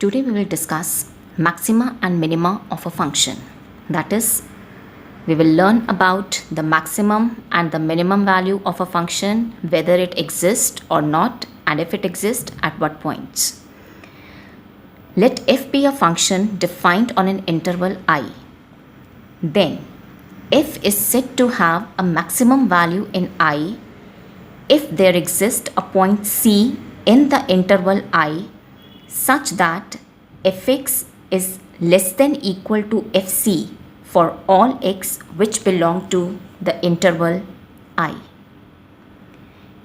Today we will discuss maxima and minima of a function. That is, we will learn about the maximum and the minimum value of a function, whether it exists or not, and if it exists, at what points. Let f be a function defined on an interval I. Then, f is said to have a maximum value in I if there exists a point C in the interval I such that fx is less than equal to fc for all x which belong to the interval I.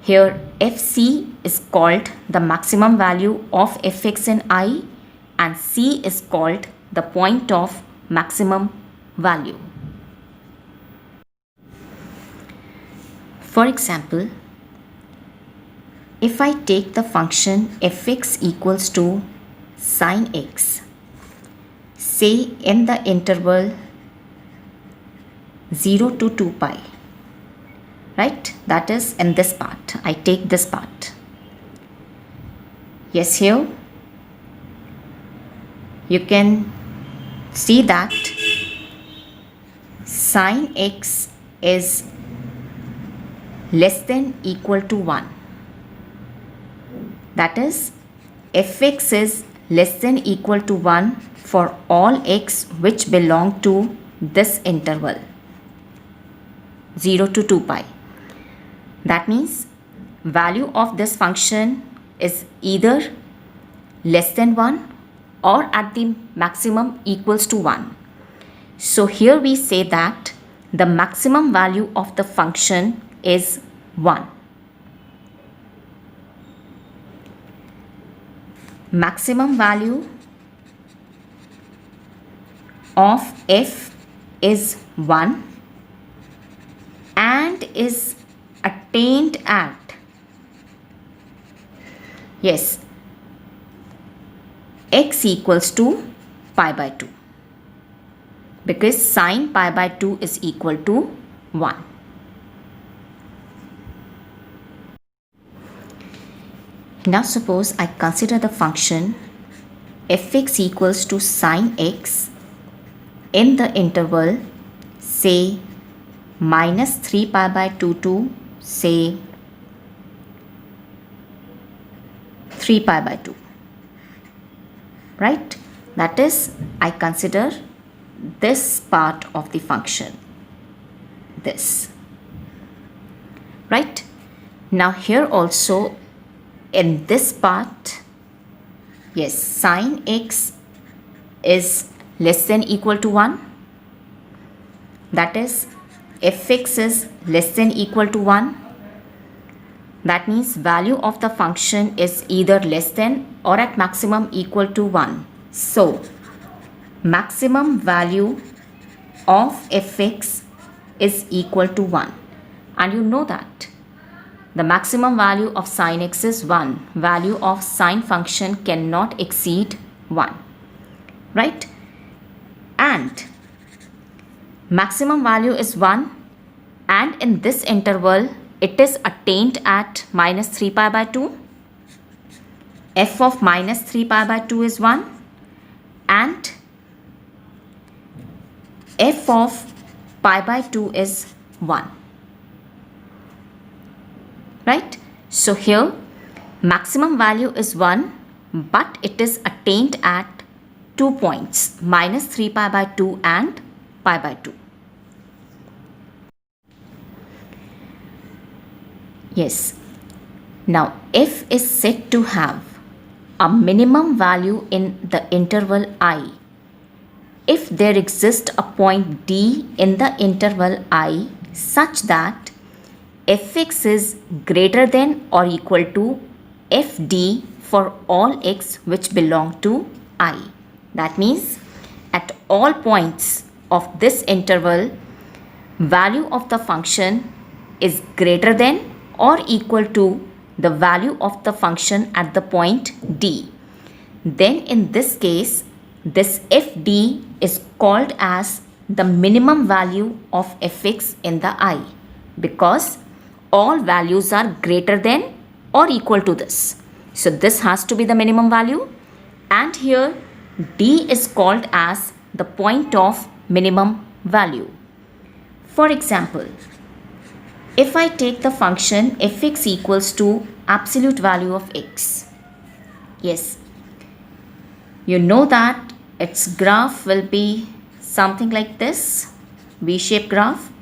Here fc is called the maximum value of fx in I and c is called the point of maximum value. For example, if I take the function fx equals to sine x, say in the interval 0 to 2 pi, right? That is in this part. I take this part. Yes, here you can see that sine x is less than equal to 1. That is, fx is less than equal to 1 for all x which belong to this interval 0 to 2 pi. That means value of this function is either less than 1 or at the maximum equals to 1. So here we say that the maximum value of the function is 1. Maximum value of f is 1 and is attained at, yes, x equals to pi by 2, because sine pi by 2 is equal to 1. Now suppose I consider the function fx equals to sine x in the interval say minus 3 pi by 2 to say 3 pi by 2, right? That is, I consider this part of the function, this, right? Now here also in this part, yes, sine x is less than equal to 1. That is, fx is less than equal to 1. That means value of the function is either less than or at maximum equal to 1. So, maximum value of fx is equal to 1. And you know that the maximum value of sine x is 1. Value of sine function cannot exceed 1, right? And maximum value is 1, and in this interval it is attained at minus 3 pi by 2. F of minus 3 pi by 2 is 1 and f of pi by 2 is 1. Right? So here maximum value is 1, but it is attained at 2 points, minus 3 pi by 2 and pi by 2. Yes. Now f is said to have a minimum value in the interval I if there exists a point D in the interval I such that fx is greater than or equal to fd for all x which belong to I. That means at all points of this interval, value of the function is greater than or equal to the value of the function at the point D. Then in this case, this fd is called as the minimum value of fx in the I, because all values are greater than or equal to this. So this has to be the minimum value, And here D is called as the point of minimum value. For example, if I take the function fx equals to absolute value of x, yes, you know that its graph will be something like this, V-shaped graph.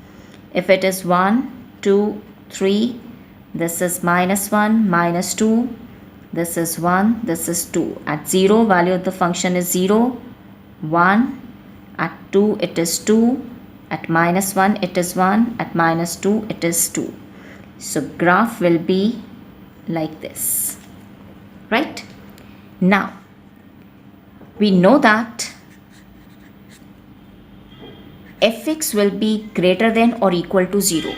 If it is 1, 2, 3, this is -1, -2, this is 1, this is 2. At 0, value of the function is 0, 1, at 2 it is 2, at -1 it is 1, at -2 it is 2. So graph will be like this, right? Now, we know that fx will be greater than or equal to 0,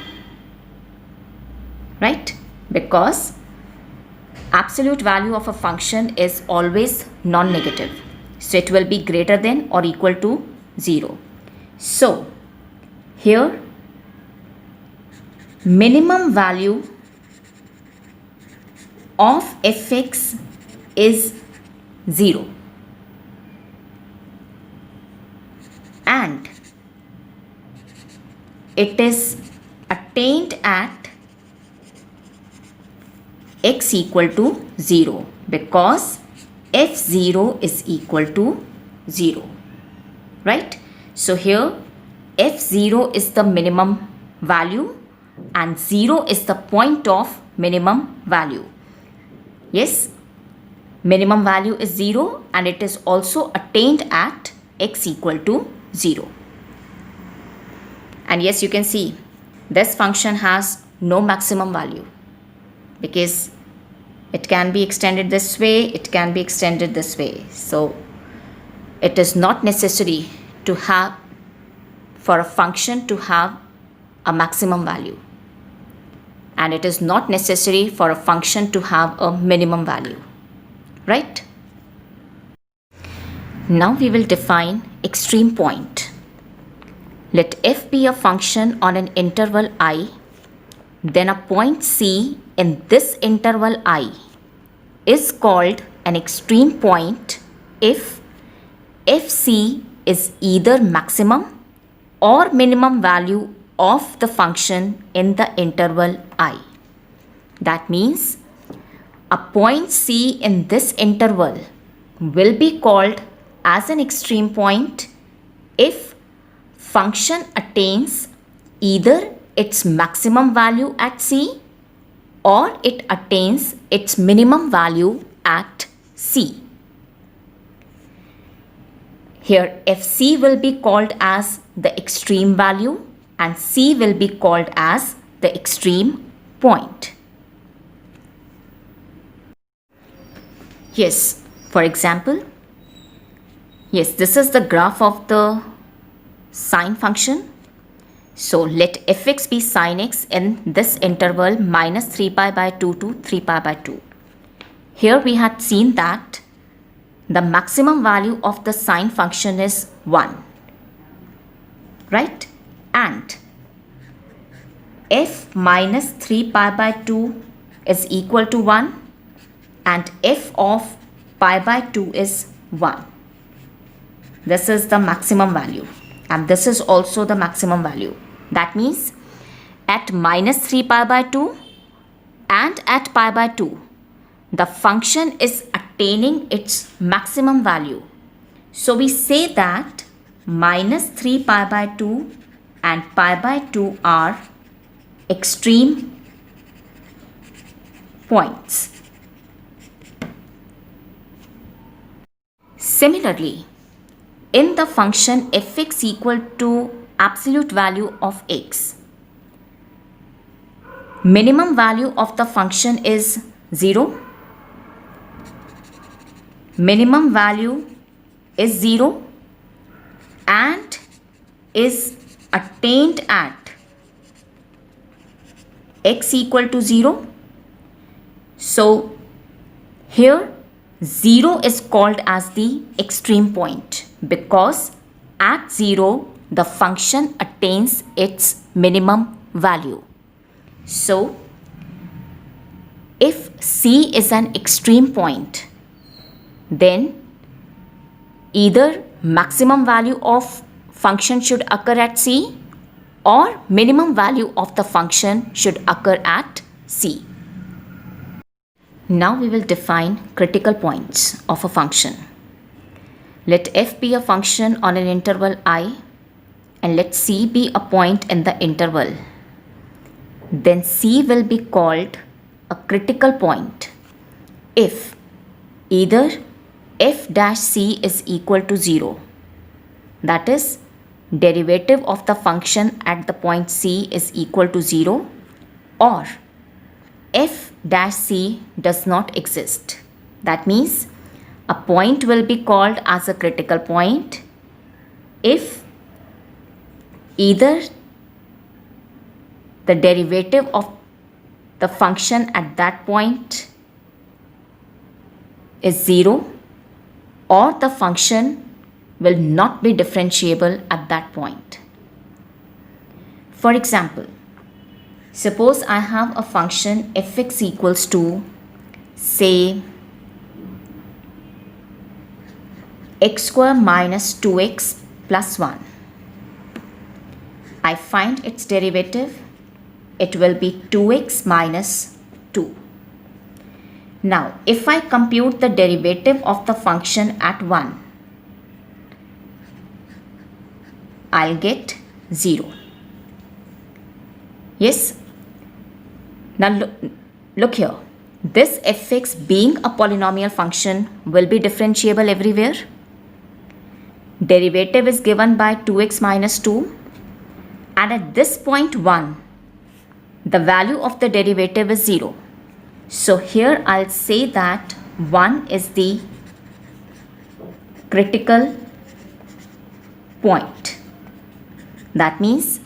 right? Because absolute value of a function is always non-negative. So it will be greater than or equal to 0. So here minimum value of fx is 0. And it is attained at x equal to 0 because f0 is equal to 0, right? So here f0 is the minimum value and 0 is the point of minimum value. Yes, minimum value is 0 and it is also attained at x equal to 0. And yes, you can see this function has no maximum value because it can be extended this way, it can be extended this way. So it is not necessary to have for a function to have a maximum value, and it is not necessary for a function to have a minimum value, right? Now we will define extreme point. Let f be a function on an interval I, then a point C in this interval I is called an extreme point if fc is either maximum or minimum value of the function in the interval I. That means a point C in this interval will be called as an extreme point if function attains either its maximum value at C or it attains its minimum value at C. Here fc will be called as the extreme value and C will be called as the extreme point. Yes, for example, yes, this is the graph of the sine function. So let fx be sine x in this interval -3 pi by 2 to 3 pi by 2. Here we had seen that the maximum value of the sine function is 1, right? And f minus 3 pi by 2 is equal to 1 and f of pi by 2 is 1. This is the maximum value and this is also the maximum value. That means at -3 pi by 2 and at pi by 2, the function is attaining its maximum value. So we say that -3 pi by 2 and pi by 2 are extreme points. Similarly, in the function fx equal to absolute value of x, minimum value of the function is 0, minimum value is 0 and is attained at x equal to 0. So here 0 is called as the extreme point because at 0 the function attains its minimum value. So if C is an extreme point, then either maximum value of function should occur at C or minimum value of the function should occur at C. Now we will define critical points of a function. Let f be a function on an interval I and let C be a point in the interval. Then C will be called a critical point if either f dash C is equal to 0, that is, derivative of the function at the point C is equal to 0, or f dash C does not exist. That means a point will be called as a critical point if either the derivative of the function at that point is 0 or the function will not be differentiable at that point. For example, suppose I have a function fx equals to, say, x square minus 2x plus 1. I find its derivative. It will be 2x minus 2. Now, if I compute the derivative of the function at 1, I'll get 0. Yes? Now look here. This fx being a polynomial function will be differentiable everywhere. Derivative is given by 2x minus 2. And at this point 1, the value of the derivative is 0. So here I'll say that 1 is the critical point. That means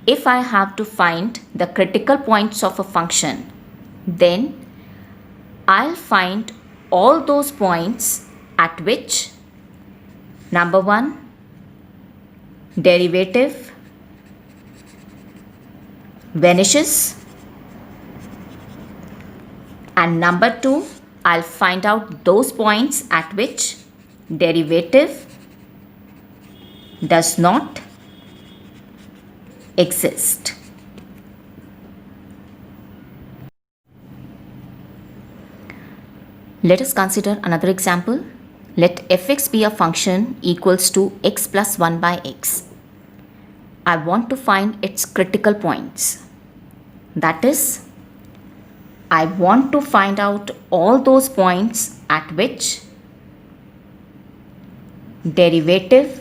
if I have to find the critical points of a function, then I'll find all those points at which, number 1, derivative vanishes, and number 2, I'll find out those points at which derivative does not exist. Let us consider another example. Let fx be a function equals to x plus 1 by x. I want to find its critical points. That is, I want to find out all those points at which derivative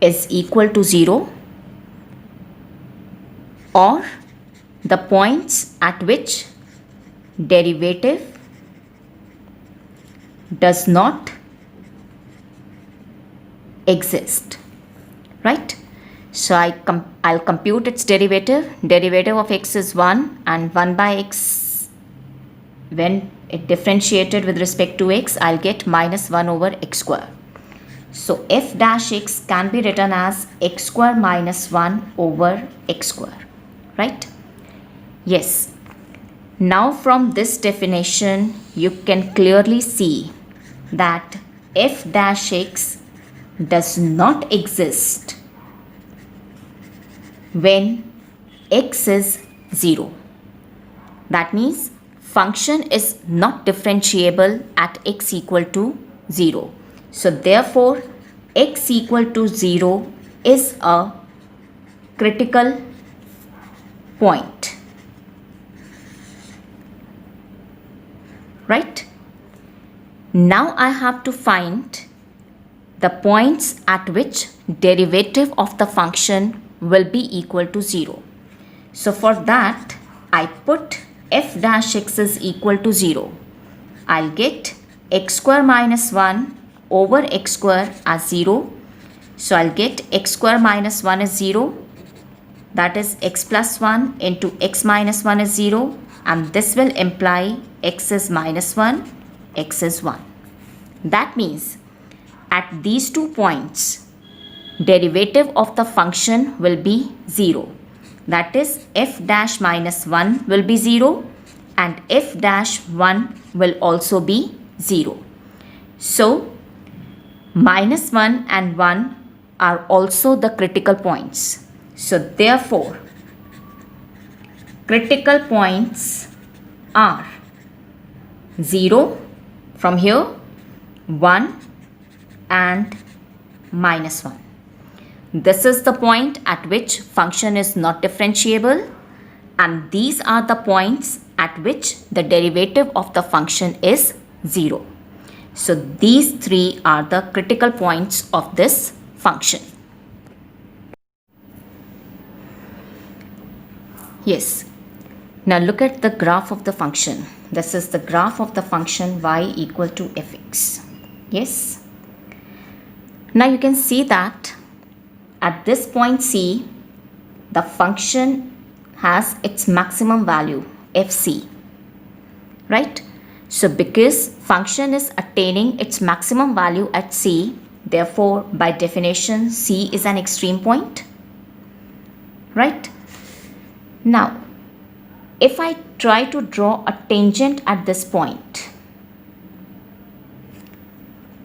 is equal to 0 or the points at which derivative does not exist, right? So I'll compute its derivative. Derivative of x is 1 and 1 by x, when it differentiated with respect to x, I'll get minus 1 over x square. So f dash x can be written as x square minus 1 over x square, right? Yes. Now from this definition, you can clearly see that f dash x does not exist when x is 0. That means function is not differentiable at x equal to 0. So therefore, x equal to 0 is a critical point, right? Now I have to find the points at which derivative of the function will be equal to 0. So for that, I put f dash x is equal to 0. I'll get x square minus 1 over x square as 0. So I'll get x square minus 1 is 0. That is x plus 1 into x minus 1 is 0. And this will imply x is minus 1, x is 1. That means at these 2 points, derivative of the function will be 0. That is f dash minus 1 will be 0 and f dash 1 will also be 0. So -1 and 1 are also the critical points. So therefore, critical points are 0 from here, 1 and -1. This is the point at which function is not differentiable, and these are the points at which the derivative of the function is 0. So these three are the critical points of this function. Yes. Now look at the graph of the function. This is the graph of the function y equal to fx. Yes. Now you can see that at this point C, the function has its maximum value fc, right? So because function is attaining its maximum value at C, therefore by definition C is an extreme point, right? Now if I try to draw a tangent at this point,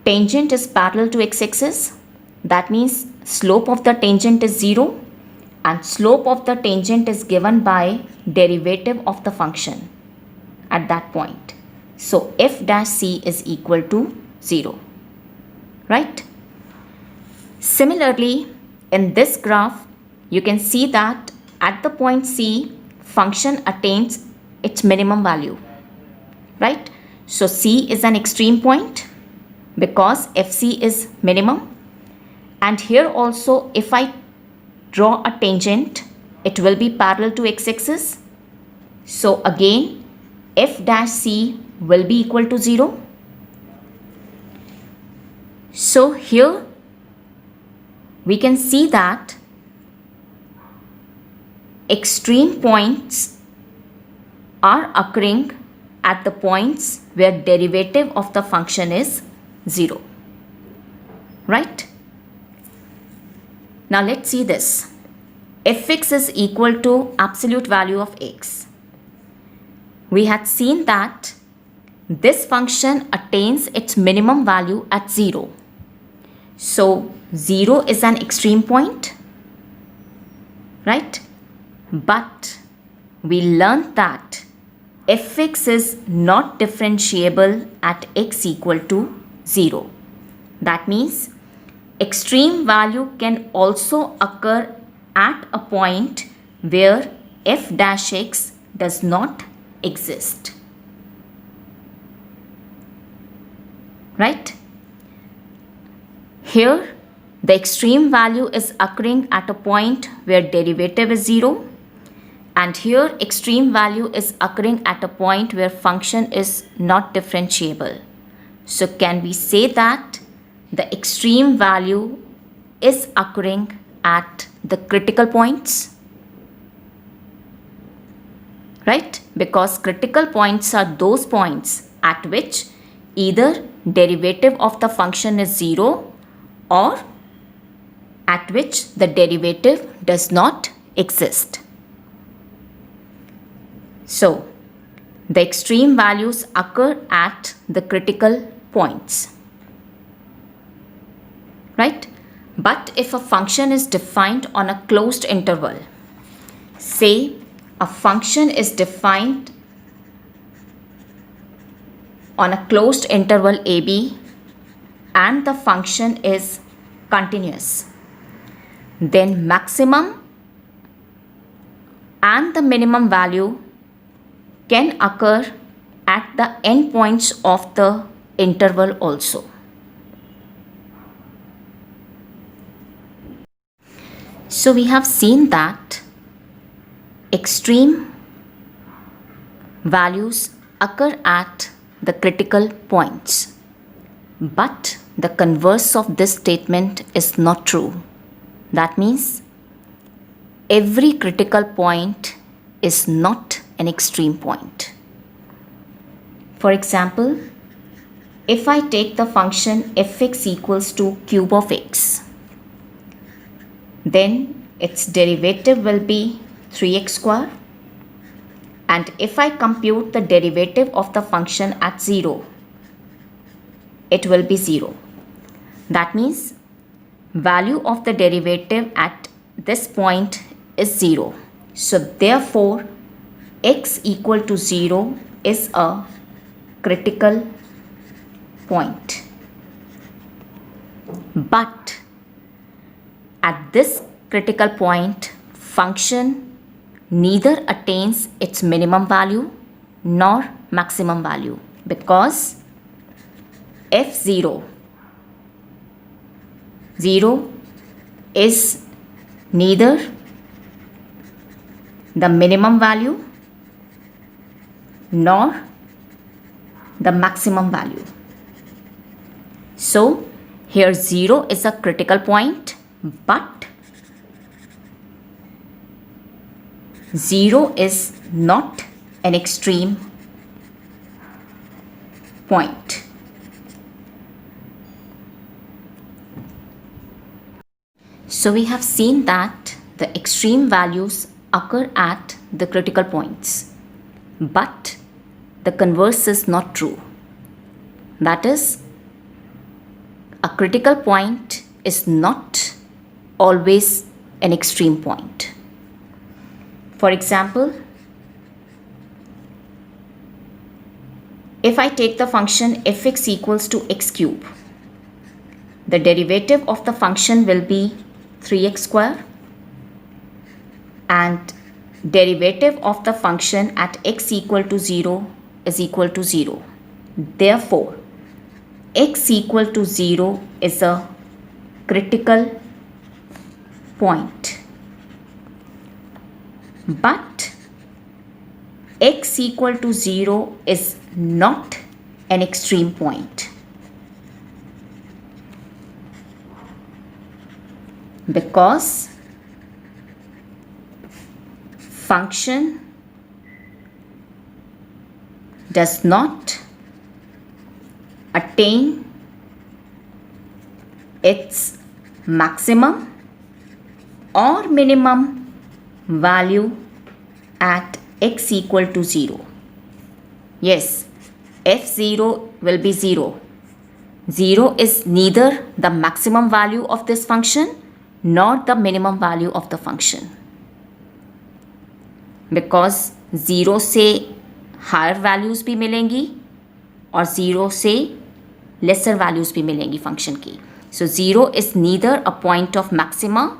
tangent is parallel to x-axis, that means slope of the tangent is 0 and slope of the tangent is given by derivative of the function at that point. So f dash c is equal to 0, right? Similarly, in this graph, you can see that at the point C, function attains its minimum value, right? So C is an extreme point because fc is minimum. And here also, if I draw a tangent, it will be parallel to x-axis. So again, f dash c will be equal to 0. So here we can see that extreme points are occurring at the points where derivative of the function is 0, right? Now let's see this. fx is equal to absolute value of x. We had seen that this function attains its minimum value at 0. So 0 is an extreme point, right? But we learned that fx is not differentiable at x equal to 0. That means extreme value can also occur at a point where f dash x does not exist, right? Here the extreme value is occurring at a point where derivative is 0, and here extreme value is occurring at a point where function is not differentiable. So can we say that the extreme value is occurring at the critical points, right? Because critical points are those points at which either derivative of the function is 0 or at which the derivative does not exist. So the extreme values occur at the critical points, right? But if a function is defined on a closed interval, say a function is defined on a closed interval AB and the function is continuous, then maximum and the minimum value can occur at the endpoints of the interval also. So we have seen that extreme values occur at the critical points, but the converse of this statement is not true. That means every critical point is not an extreme point. For example, if I take the function fx equals to cube of x, then its derivative will be 3x square. And if I compute the derivative of the function at 0, it will be 0. That means value of the derivative at this point is 0. So therefore x equal to 0 is a critical point. But at this critical point, function neither attains its minimum value nor maximum value, because f0 is neither the minimum value nor the maximum value. So here 0 is a critical point, but 0 is not an extreme point. So we have seen that the extreme values occur at the critical points, but the converse is not true. That is, a critical point is not always an extreme point. For example, if I take the function f(x) equals to x cube, the derivative of the function will be 3x square, and derivative of the function at x equal to 0 is equal to 0. Therefore, x equal to 0 is a critical point. But x equal to 0 is not an extreme point, because function does not attain its maximum or minimum value at x equal to 0. Yes, f0 will be 0. 0 is neither the maximum value of this function nor the minimum value of the function, because 0 से higher values भी मिलेंगी और 0 से laser values भी मिलेंगी function की. So 0 is neither a point of maxima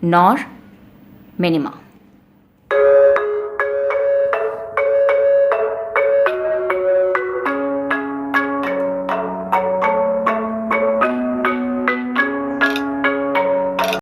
nor minima.